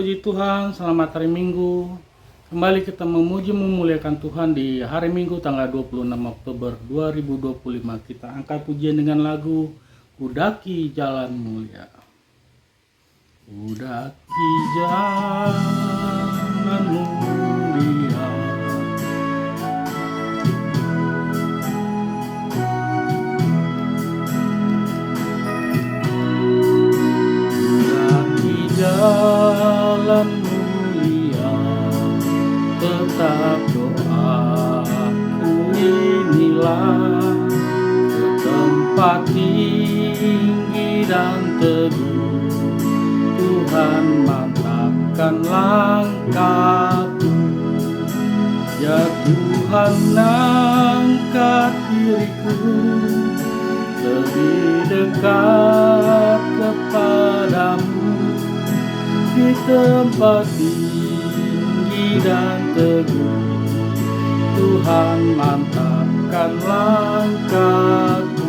puji Tuhan, selamat hari Minggu. Kembali kita memuji memuliakan Tuhan di hari Minggu tanggal 26 Oktober 2025. Kita angkat pujian dengan lagu Kudaki Jalan Mulia. Kudaki jalan mulia, jalan mulia, tetap doaku inilah, ke tempat tinggi dan teduh, Tuhan mantapkan langkahku. Ya Tuhan, angkat diriku lebih dekat kepadamu, di tempat tinggi dan teguh, Tuhan mantapkan langkahku.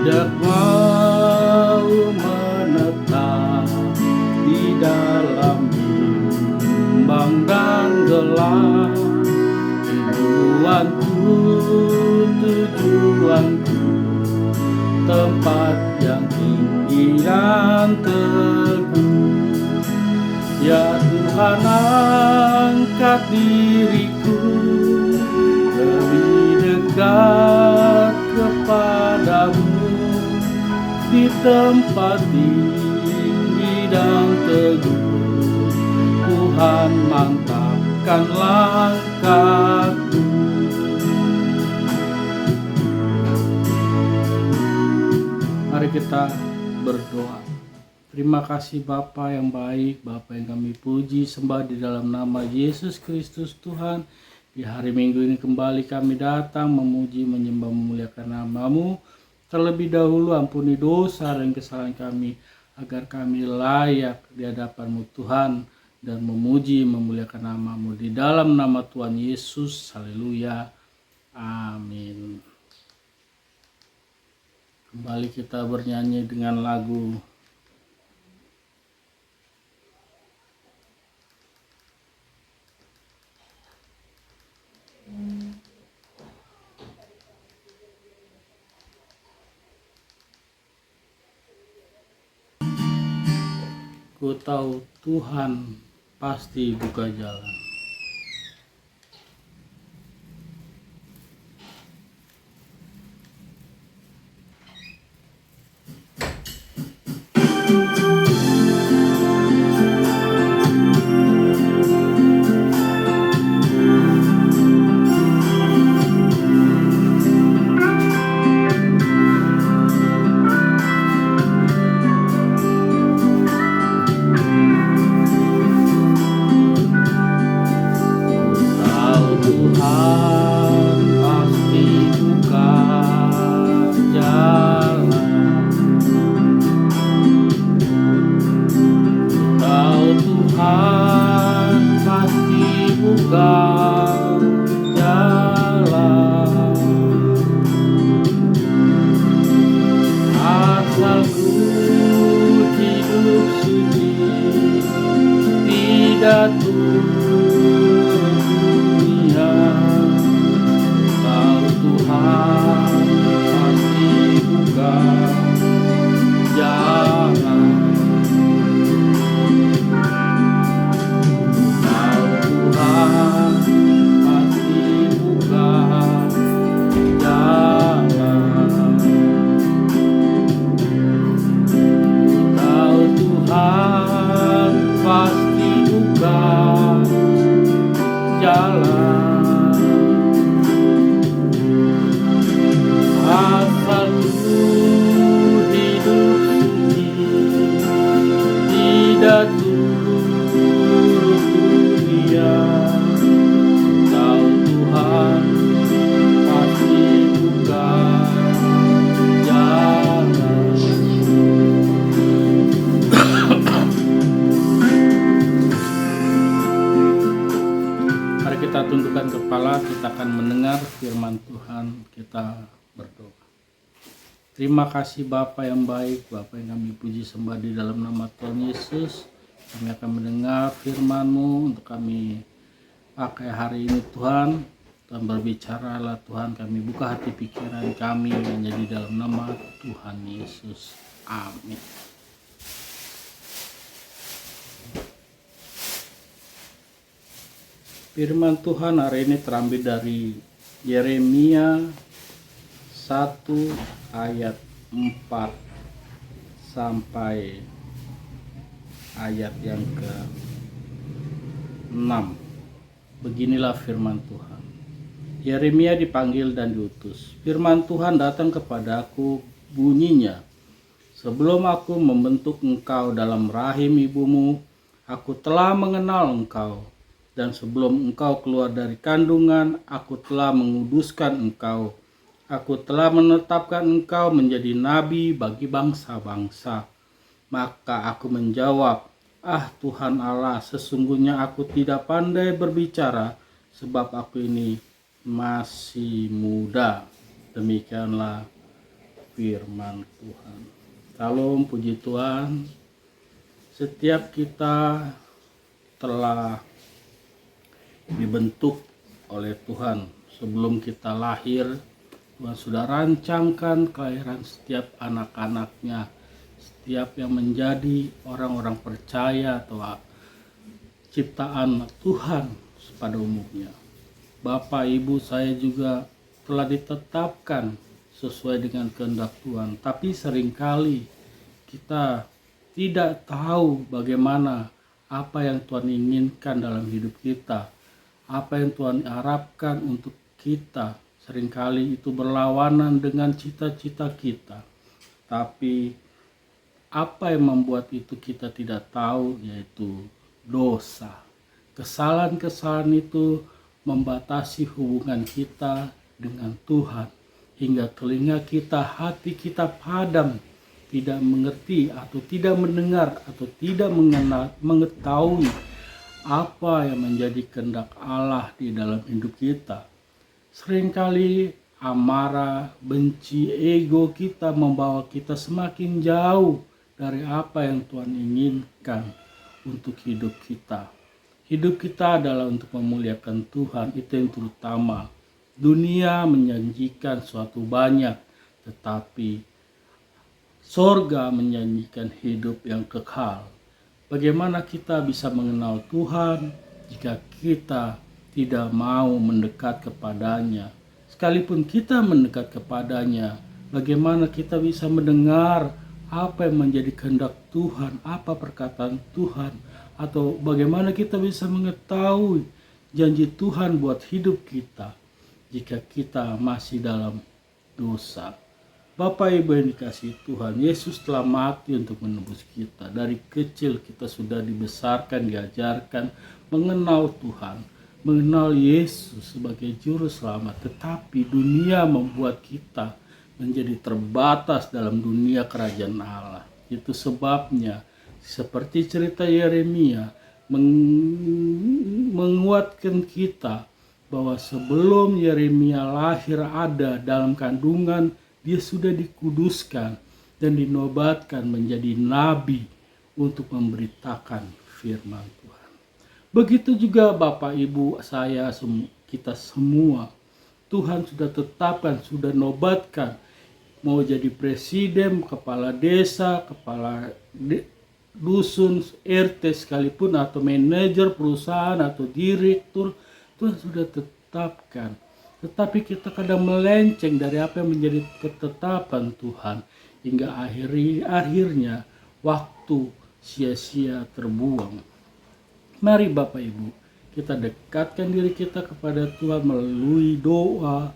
Tidak mau menetap di dalam bimbang dan gelap, tujuanku, tempat yang tinggi dan teguh. Ya Tuhan, angkat diriku lebih dekat kepadamu, di tempat tinggi dan teguh, Tuhan mantapkan langkahku. Mari kita berdoa. Terima kasih Bapa yang baik, Bapa yang kami puji sembah di dalam nama Yesus Kristus Tuhan. Di hari Minggu ini kembali kami datang memuji, menyembah, memuliakan nama-Mu. Terlebih dahulu ampuni dosa dan kesalahan kami, agar kami layak di hadapan-Mu Tuhan, dan memuji, memuliakan nama-Mu di dalam nama Tuhan Yesus. Haleluya. Amin. Kembali kita bernyanyi dengan lagu Ku tahu Tuhan pasti buka jalan. pasti buka kita tundukkan kepala, kita akan mendengar firman Tuhan. Kita berdoa. Terima kasih Bapa yang baik, Bapa yang kami puji sembah di dalam nama Tuhan Yesus. Kami akan mendengar firman-Mu untuk kami pakai hari ini Tuhan. Tuhan berbicaralah Tuhan, kami buka hati pikiran kami hanya di dalam nama Tuhan Yesus. Amin. Firman Tuhan hari ini terambil dari Yeremia 1 ayat 4 sampai ayat yang ke-6. Beginilah firman Tuhan. Yeremia dipanggil dan diutus. Firman Tuhan datang kepadaku, bunyinya, sebelum aku membentuk engkau dalam rahim ibumu, aku telah mengenal engkau. Dan sebelum engkau keluar dari kandungan, aku telah menguduskan engkau. Aku telah menetapkan engkau menjadi nabi bagi bangsa-bangsa. Maka aku menjawab, Tuhan Allah, sesungguhnya aku tidak pandai berbicara, sebab aku ini masih muda. Demikianlah firman Tuhan. Salam, puji Tuhan. Setiap kita telah dibentuk oleh Tuhan. Sebelum kita lahir, Tuhan sudah rancangkan kelahiran setiap anak-anaknya, setiap yang menjadi orang-orang percaya atau ciptaan Tuhan pada umumnya. Bapak Ibu saya juga telah ditetapkan sesuai dengan kehendak Tuhan, tapi seringkali kita tidak tahu bagaimana apa yang Tuhan inginkan dalam hidup kita, apa yang Tuhan harapkan untuk kita. Seringkali itu berlawanan dengan cita-cita kita. Tapi apa yang membuat itu kita tidak tahu, yaitu dosa. Kesalahan-kesalahan itu membatasi hubungan kita dengan Tuhan. Hingga telinga kita, hati kita padam, tidak mengerti atau tidak mendengar atau tidak mengetahui apa yang menjadi kehendak Allah di dalam hidup kita. Seringkali amarah, benci, ego kita membawa kita semakin jauh dari apa yang Tuhan inginkan untuk hidup kita. Hidup kita adalah untuk memuliakan Tuhan, itu yang terutama. Dunia menjanjikan suatu banyak, tetapi sorga menjanjikan hidup yang kekal. Bagaimana kita bisa mengenal Tuhan jika kita tidak mau mendekat kepadanya? Sekalipun kita mendekat kepadanya, bagaimana kita bisa mendengar apa yang menjadi kehendak Tuhan, apa perkataan Tuhan, atau bagaimana kita bisa mengetahui janji Tuhan buat hidup kita jika kita masih dalam dosa? Bapak Ibu yang dikasihi Tuhan, Yesus telah mati untuk menebus kita. Dari kecil kita sudah dibesarkan, diajarkan mengenal Tuhan, mengenal Yesus sebagai juru selamat. Tetapi dunia membuat kita menjadi terbatas dalam dunia kerajaan Allah. Itu sebabnya seperti cerita Yeremia menguatkan kita bahwa sebelum Yeremia lahir ada dalam kandungan, dia sudah dikuduskan dan dinobatkan menjadi nabi untuk memberitakan firman Tuhan. Begitu juga Bapak Ibu saya, kita semua, Tuhan sudah tetapkan, sudah nobatkan, mau jadi presiden, kepala desa, kepala dusun, RT sekalipun, atau manajer perusahaan atau direktur, Tuhan sudah tetapkan. Tetapi kita kadang melenceng dari apa yang menjadi ketetapan Tuhan, hingga akhirnya waktu sia-sia terbuang. Mari Bapak Ibu, kita dekatkan diri kita kepada Tuhan melalui doa,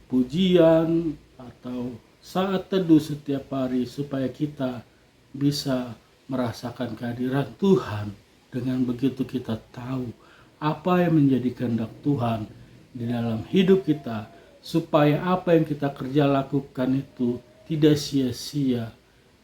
pujian, atau saat teduh setiap hari, supaya kita bisa merasakan kehadiran Tuhan. Dengan begitu kita tahu apa yang menjadi kehendak Tuhan di dalam hidup kita, supaya apa yang kita kerja lakukan itu tidak sia-sia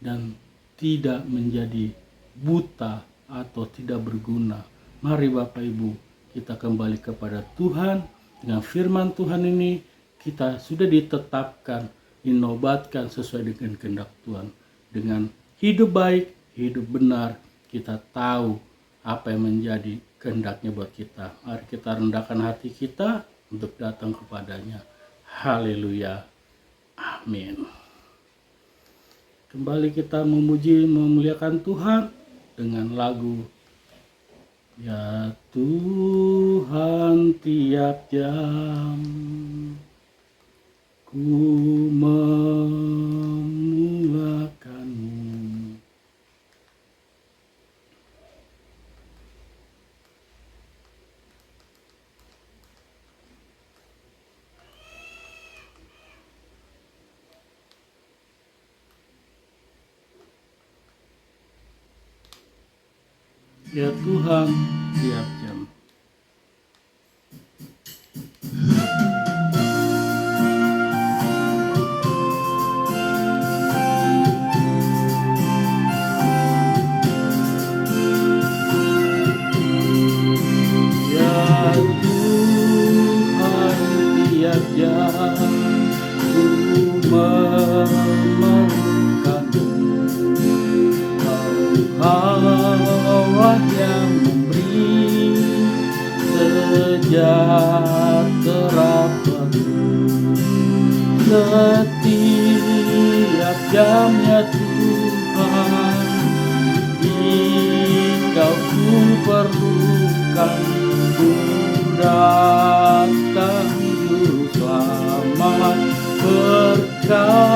dan tidak menjadi buta atau tidak berguna. Mari Bapak Ibu, kita kembali kepada Tuhan. Dengan firman Tuhan ini kita sudah ditetapkan, dinobatkan sesuai dengan kehendak Tuhan. Dengan hidup baik, hidup benar, kita tahu apa yang menjadi kehendaknya buat kita. Mari kita rendahkan hati kita untuk datang kepadanya. Haleluya. Amin. Kembali kita memuji, memuliakan Tuhan dengan lagu Ya Tuhan, tiap jam ku memuliakan-Mu. Ya Tuhan, tiap jam. Ya Tuhan, tiap jam ku memerlukan-Mu. Allah yang memberi sejahtera penuh setiap jamnya Tuhan. Engkau ku perlukan, ku datang Juru Selamat, berkatilah.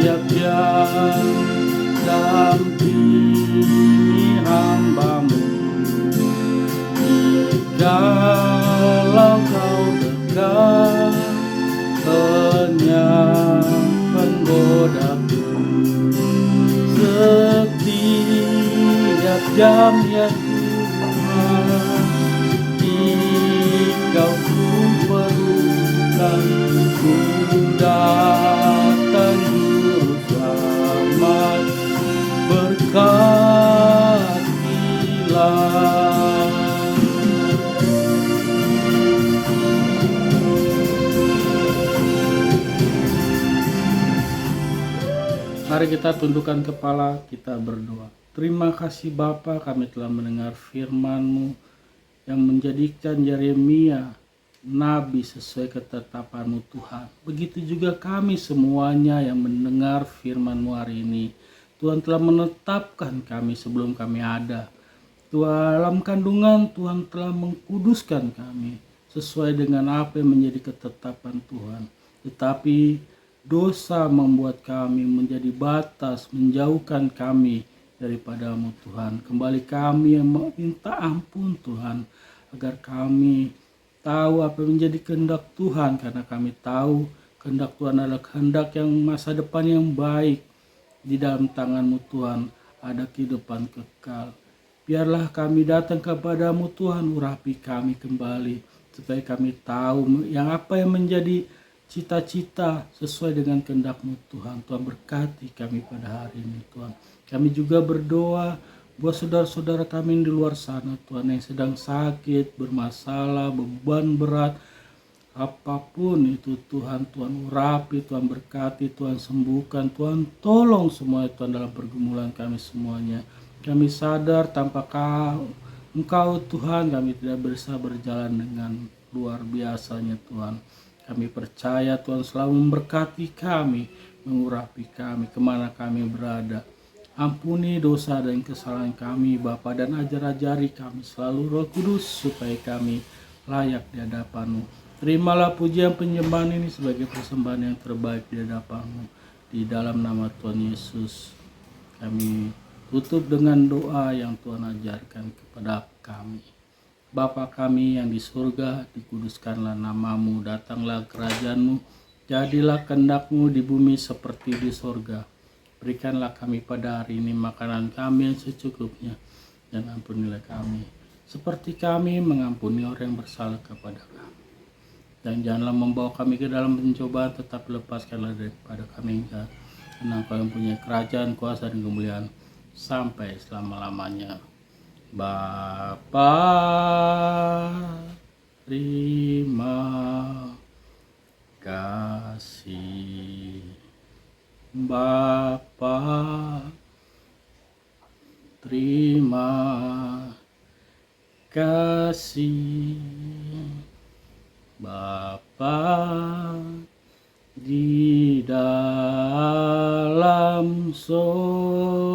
Tiap jam dampingi hamba-Mu, jikalau Kau dekat lenyap penggodaku. Setiap jam ya Tuhan, Engkau ku perlukan, ku datang Juru Selamat, berkatilah. Mari kita tundukkan kepala, kita berdoa. Terima kasih Bapa, kami telah mendengar firman-Mu yang menjadikan Yeremia nabi sesuai ketetapan-Mu Tuhan. Begitu juga kami semuanya yang mendengar firman-Mu hari ini. Tuhan telah menetapkan kami sebelum kami ada. Tuhan, dalam kandungan Tuhan telah mengkuduskan kami sesuai dengan apa yang menjadi ketetapan Tuhan. Tetapi dosa membuat kami menjadi batas, menjauhkan kami daripada-Mu Tuhan. Kembali kami yang meminta ampun Tuhan, agar kami tahu apa yang menjadi kehendak Tuhan, karena kami tahu kehendak Tuhan adalah kehendak yang masa depan yang baik. Di dalam tangan-Mu Tuhan ada kehidupan kekal. Biarlah kami datang kepada-Mu Tuhan, urapi kami kembali, supaya kami tahu yang apa yang menjadi cita-cita sesuai dengan kehendak-Mu Tuhan. Tuhan berkati kami pada hari ini Tuhan. Kami juga berdoa buat saudara-saudara kami yang di luar sana Tuhan, yang sedang sakit, bermasalah, beban berat, apapun itu Tuhan, Tuhan urapi, Tuhan berkati, Tuhan sembuhkan, Tuhan tolong semua Tuhan dalam pergumulan kami semuanya. Kami sadar tanpa Engkau Tuhan, kami tidak bisa berjalan dengan luar biasanya Tuhan. Kami percaya Tuhan selalu memberkati kami, mengurapi kami kemana kami berada. Ampuni dosa dan kesalahan kami Bapa, dan ajar-ajari kami selalu Roh Kudus, supaya kami layak di hadapan-Mu. Terimalah pujian penyembahan ini sebagai persembahan yang terbaik di hadapan-Mu. Di dalam nama Tuhan Yesus kami tutup dengan doa yang Tuhan ajarkan kepada kami. Bapa kami yang di surga, dikuduskanlah nama-Mu, datanglah kerajaan-Mu, jadilah kehendak-Mu di bumi seperti di surga. Berikanlah kami pada hari ini makanan kami yang secukupnya. dan ampunilah kami, seperti kami mengampuni orang yang bersalah kepada kami. Dan janganlah membawa kami ke dalam pencobaan, tetapi lepaskanlah daripada kami yang jahat. Karena Engkau yang punya kerajaan, kuasa, dan kemuliaan sampai selama-lamanya. Bapa, terima kasih. Bapa, terima kasih. Bapa di dalam sorga,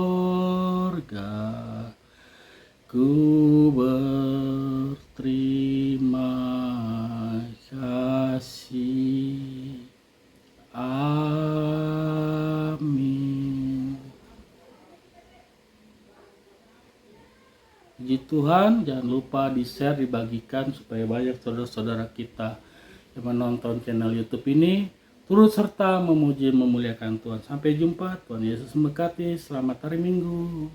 ku berterima kasih. Amin. Puji Tuhan, jangan lupa di-share, dibagikan supaya banyak saudara-saudara kita yang menonton channel YouTube ini turut serta memuji memuliakan Tuhan. Sampai jumpa, Tuhan Yesus memberkati. Selamat hari Minggu.